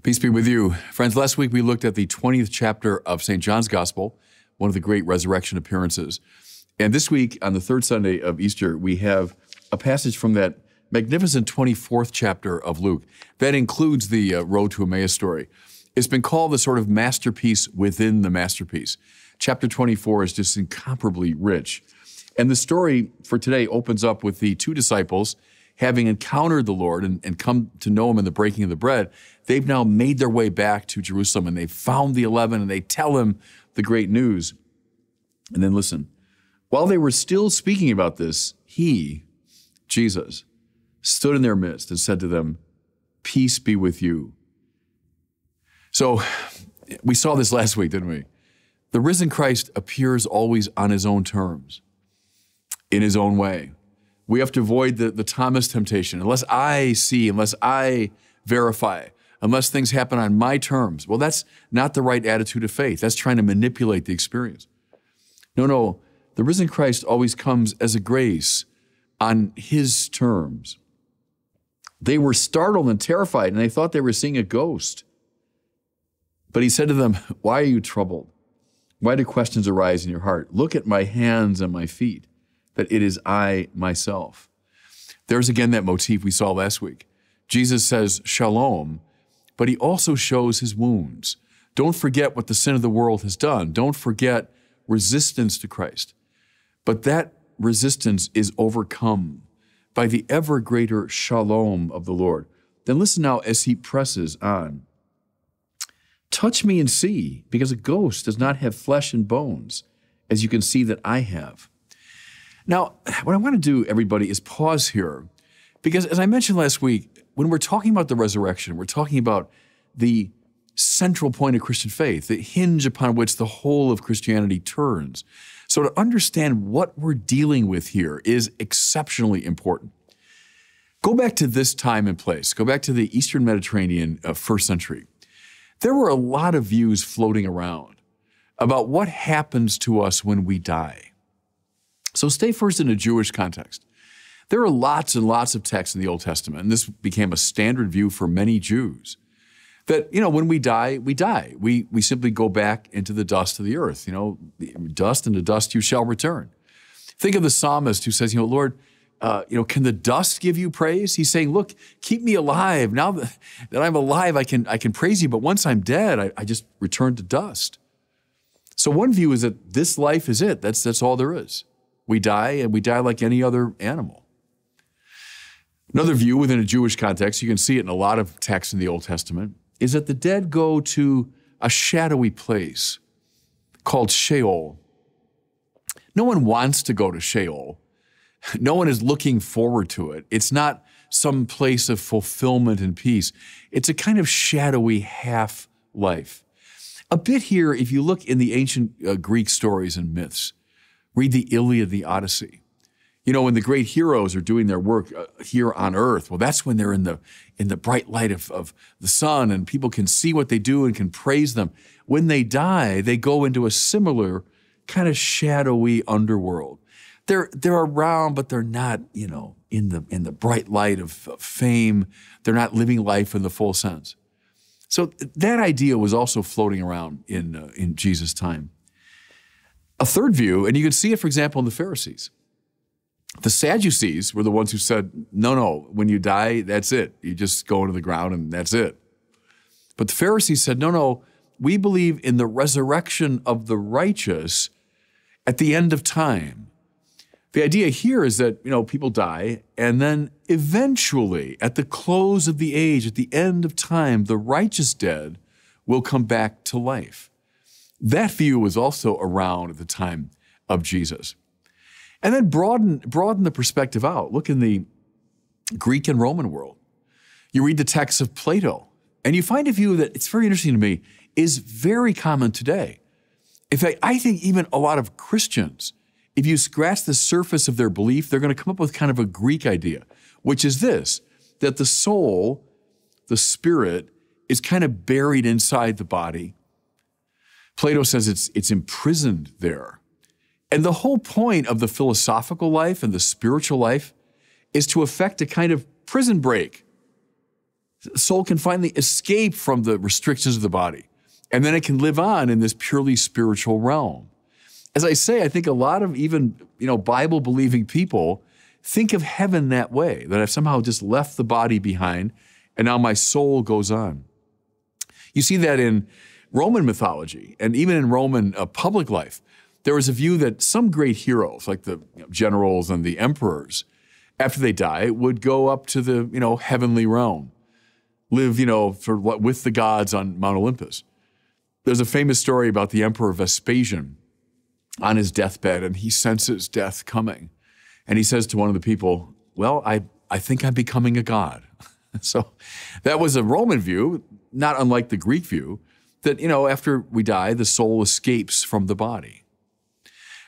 Peace be with you. Friends, last week we looked at the 20th chapter of St. John's Gospel, one of the great resurrection appearances. And this week, on the third Sunday of Easter, we have a passage from that magnificent 24th chapter of Luke. That includes the Road to Emmaus story. It's been called the sort of masterpiece within the masterpiece. Chapter 24 is just incomparably rich. And the story for today opens up with the two disciples having encountered the Lord and come to know him in the breaking of the bread. They've now made their way back to Jerusalem, and they've found the 11, and they tell him the great news. And then listen, while they were still speaking about this, he, Jesus, stood in their midst and said to them, "Peace be with you." So we saw this last week, didn't we? The risen Christ appears always on his own terms, in his own way. We have to avoid the Thomas temptation. Unless I see, unless I verify, unless things happen on my terms. Well, that's not the right attitude of faith. That's trying to manipulate the experience. No, the risen Christ always comes as a grace on his terms. They were startled and terrified, and they thought they were seeing a ghost. But he said to them, "Why are you troubled? Why do questions arise in your heart? Look at my hands and my feet, that it is I myself." There's again that motif we saw last week. Jesus says shalom, but he also shows his wounds. Don't forget what the sin of the world has done. Don't forget resistance to Christ. But that resistance is overcome by the ever greater shalom of the Lord. Then listen now as he presses on. "Touch me and see, because a ghost does not have flesh and bones, as you can see that I have." Now, what I want to do, everybody, is pause here, because as I mentioned last week, when we're talking about the resurrection, we're talking about the central point of Christian faith, the hinge upon which the whole of Christianity turns. So to understand what we're dealing with here is exceptionally important. Go back to this time and place. Go back to the Eastern Mediterranean first century. There were a lot of views floating around about what happens to us when we die. So stay first in a Jewish context. There are lots and lots of texts in the Old Testament, and this became a standard view for many Jews, that, when we die, we die. We simply go back into the dust of the earth. Dust, and to dust you shall return. Think of the psalmist who says, Lord, can the dust give you praise? He's saying, look, keep me alive. Now that I'm alive, I can praise you, but once I'm dead, I just return to dust. So one view is that this life is it. That's all there is. We die, and we die like any other animal. Another view within a Jewish context, you can see it in a lot of texts in the Old Testament, is that the dead go to a shadowy place called Sheol. No one wants to go to Sheol. No one is looking forward to it. It's not some place of fulfillment and peace. It's a kind of shadowy half-life. A bit here, if you look in the ancient Greek stories and myths, read the Iliad, the Odyssey. When the great heroes are doing their work here on earth, well, that's when they're in the bright light of the sun, and people can see what they do and can praise them. When they die, they go into a similar kind of shadowy underworld. They're around, but they're not, in the bright light of fame. They're not living life in the full sense. So that idea was also floating around in Jesus' time. A third view, and you can see it, for example, in the Pharisees. The Sadducees were the ones who said, no, when you die, that's it. You just go into the ground and that's it. But the Pharisees said, no, we believe in the resurrection of the righteous at the end of time. The idea here is that, people die, and then eventually, at the close of the age, at the end of time, the righteous dead will come back to life. That view was also around at the time of Jesus. And then broaden the perspective out. Look in the Greek and Roman world. You read the texts of Plato, and you find a view that, it's very interesting to me, is very common today. In fact, I think even a lot of Christians, if you scratch the surface of their belief, they're going to come up with kind of a Greek idea, which is this, that the soul, the spirit, is kind of buried inside the body. Plato says it's imprisoned there. And the whole point of the philosophical life and the spiritual life is to effect a kind of prison break. The soul can finally escape from the restrictions of the body, and then it can live on in this purely spiritual realm. As I say, I think a lot of even, Bible-believing people think of heaven that way, that I've somehow just left the body behind, and now my soul goes on. You see that in Roman mythology, and even in Roman public life. There was a view that some great heroes, like the generals and the emperors, after they die, would go up to the heavenly realm, live with the gods on Mount Olympus. There's a famous story about the Emperor Vespasian on his deathbed, and he senses death coming. And he says to one of the people, well, I think I'm becoming a god. So that was a Roman view, not unlike the Greek view, that, after we die, the soul escapes from the body.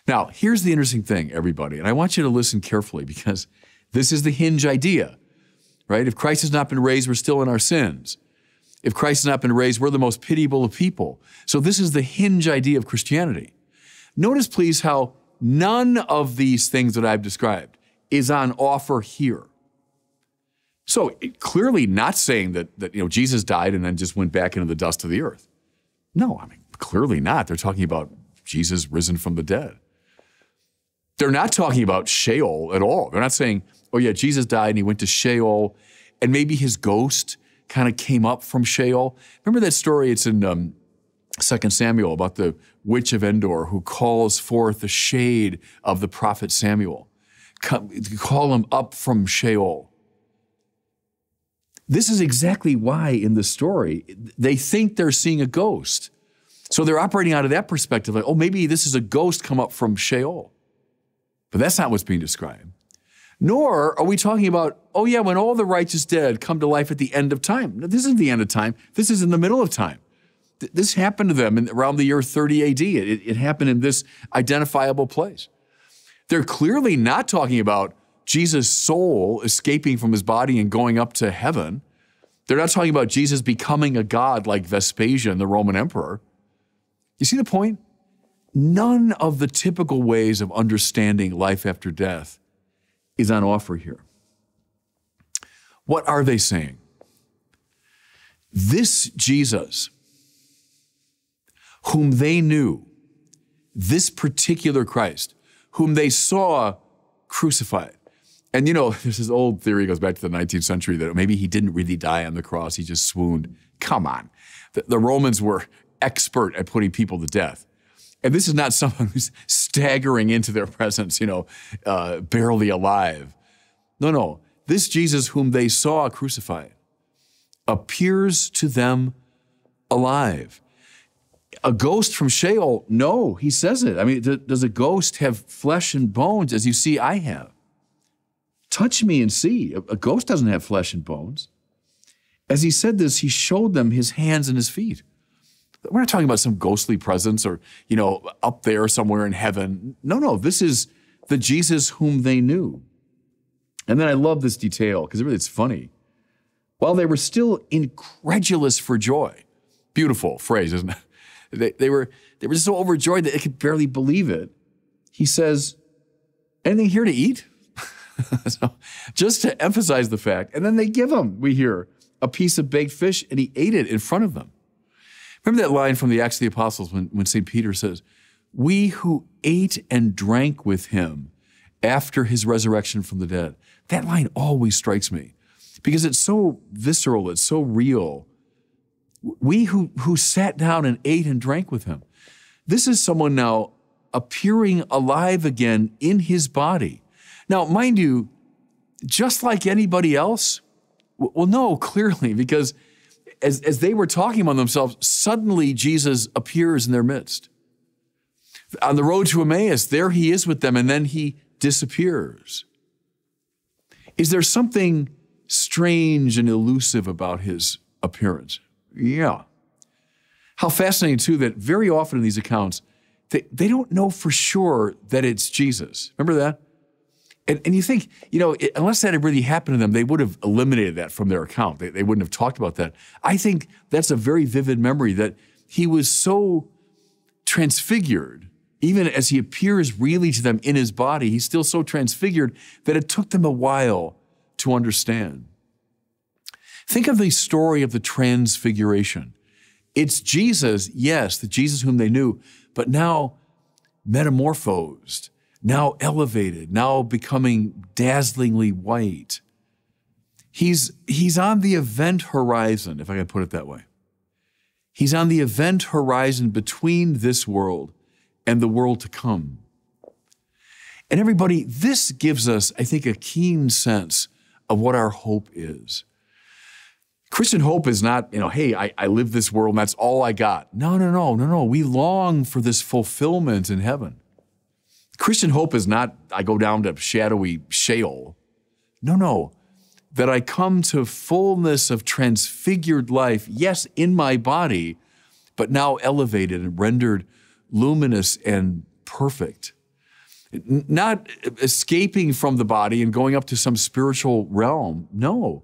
Now, here's the interesting thing, everybody, and I want you to listen carefully because this is the hinge idea, right? If Christ has not been raised, we're still in our sins. If Christ has not been raised, we're the most pitiable of people. So this is the hinge idea of Christianity. Notice, please, how none of these things that I've described is on offer here. So clearly not saying that Jesus died and then just went back into the dust of the earth. No, clearly not. They're talking about Jesus risen from the dead. They're not talking about Sheol at all. They're not saying, oh yeah, Jesus died and he went to Sheol and maybe his ghost kind of came up from Sheol. Remember that story? It's in 2 Samuel about the witch of Endor who calls forth the shade of the prophet Samuel. Call him up from Sheol. This is exactly why in the story, they think they're seeing a ghost. So they're operating out of that perspective, like, oh, maybe this is a ghost come up from Sheol. But that's not what's being described. Nor are we talking about, oh yeah, when all the righteous dead come to life at the end of time. No, this isn't the end of time. This is in the middle of time. This happened to them around the year 30 AD. It happened in this identifiable place. They're clearly not talking about Jesus' soul escaping from his body and going up to heaven. They're not talking about Jesus becoming a god like Vespasian, the Roman emperor. You see the point? None of the typical ways of understanding life after death is on offer here. What are they saying? This Jesus, whom they knew, this particular Christ, whom they saw crucified. And there's this old theory, goes back to the 19th century, that maybe he didn't really die on the cross, he just swooned. Come on. The Romans were expert at putting people to death. And this is not someone who's staggering into their presence, barely alive. No. This Jesus whom they saw crucified appears to them alive. A ghost from Sheol? No, he says it. Does a ghost have flesh and bones as you see I have? Touch me and see. A ghost doesn't have flesh and bones. As he said this, he showed them his hands and his feet. We're not talking about some ghostly presence or, up there somewhere in heaven. No, this is the Jesus whom they knew. And then I love this detail because it's funny. While they were still incredulous for joy, beautiful phrase, isn't it? They were just so overjoyed that they could barely believe it. He says, anything here to eat? So, just to emphasize the fact. And then they give him, we hear, a piece of baked fish, and he ate it in front of them. Remember that line from the Acts of the Apostles when St. Peter says, we who ate and drank with him after his resurrection from the dead. That line always strikes me because it's so visceral, it's so real. We who sat down and ate and drank with him. This is someone now appearing alive again in his body. Now, mind you, just like anybody else, well, no, clearly, because as they were talking among themselves, suddenly Jesus appears in their midst. On the road to Emmaus, there he is with them, and then he disappears. Is there something strange and elusive about his appearance? Yeah. How fascinating, too, that very often in these accounts, they don't know for sure that it's Jesus. Remember that? And you think, unless that had really happened to them, they would have eliminated that from their account. They wouldn't have talked about that. I think that's a very vivid memory that he was so transfigured, even as he appears really to them in his body, he's still so transfigured that it took them a while to understand. Think of the story of the Transfiguration. It's Jesus, yes, the Jesus whom they knew, but now metamorphosed, now elevated, now becoming dazzlingly white. He's on the event horizon, if I can put it that way. He's on the event horizon between this world and the world to come. And everybody, this gives us, I think, a keen sense of what our hope is. Christian hope is not, hey, I live this world and that's all I got. No. We long for this fulfillment in heaven. Christian hope is not, I go down to shadowy Sheol. No. That I come to fullness of transfigured life, yes, in my body, but now elevated and rendered luminous and perfect. Not escaping from the body and going up to some spiritual realm. No.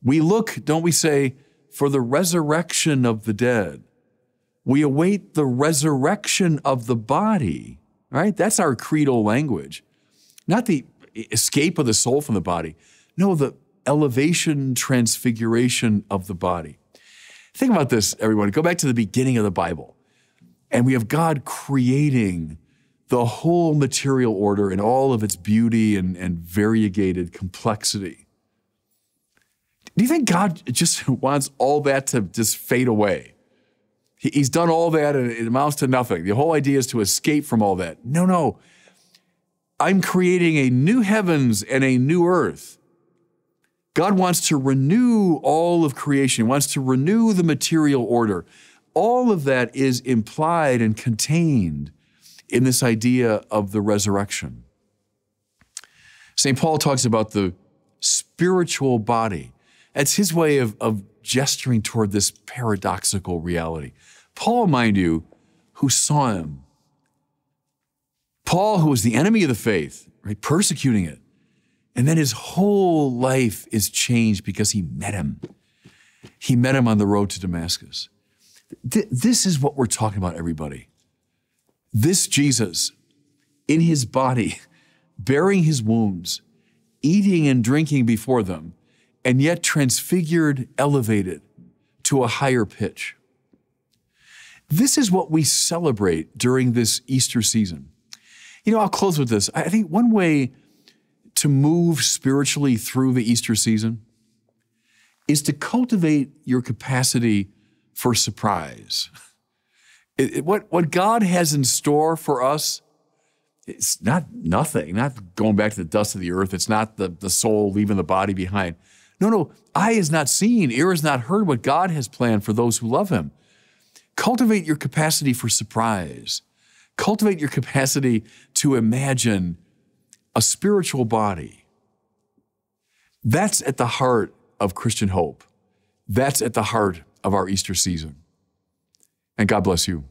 We look, don't we say, for the resurrection of the dead. We await the resurrection of the body, right? That's our creedal language. Not the escape of the soul from the body. No, the elevation, transfiguration of the body. Think about this, everyone. Go back to the beginning of the Bible. And we have God creating the whole material order in all of its beauty and variegated complexity. Do you think God just wants all that to just fade away? He's done all that and it amounts to nothing. The whole idea is to escape from all that. No. I'm creating a new heavens and a new earth. God wants to renew all of creation, wants to renew the material order. All of that is implied and contained in this idea of the resurrection. St. Paul talks about the spiritual body. That's his way of gesturing toward this paradoxical reality. Paul, mind you, who saw him. Paul, who was the enemy of the faith, right, persecuting it. And then his whole life is changed because he met him. He met him on the road to Damascus. This is what we're talking about, everybody. This Jesus, in his body, bearing his wounds, eating and drinking before them, and yet transfigured, elevated to a higher pitch. This is what we celebrate during this Easter season. I'll close with this. I think one way to move spiritually through the Easter season is to cultivate your capacity for surprise. What God has in store for us, it's not nothing, not going back to the dust of the earth. It's not the soul leaving the body behind. No, eye has not seen, ear has not heard what God has planned for those who love him. Cultivate your capacity for surprise. Cultivate your capacity to imagine a spiritual body. That's at the heart of Christian hope. That's at the heart of our Easter season. And God bless you.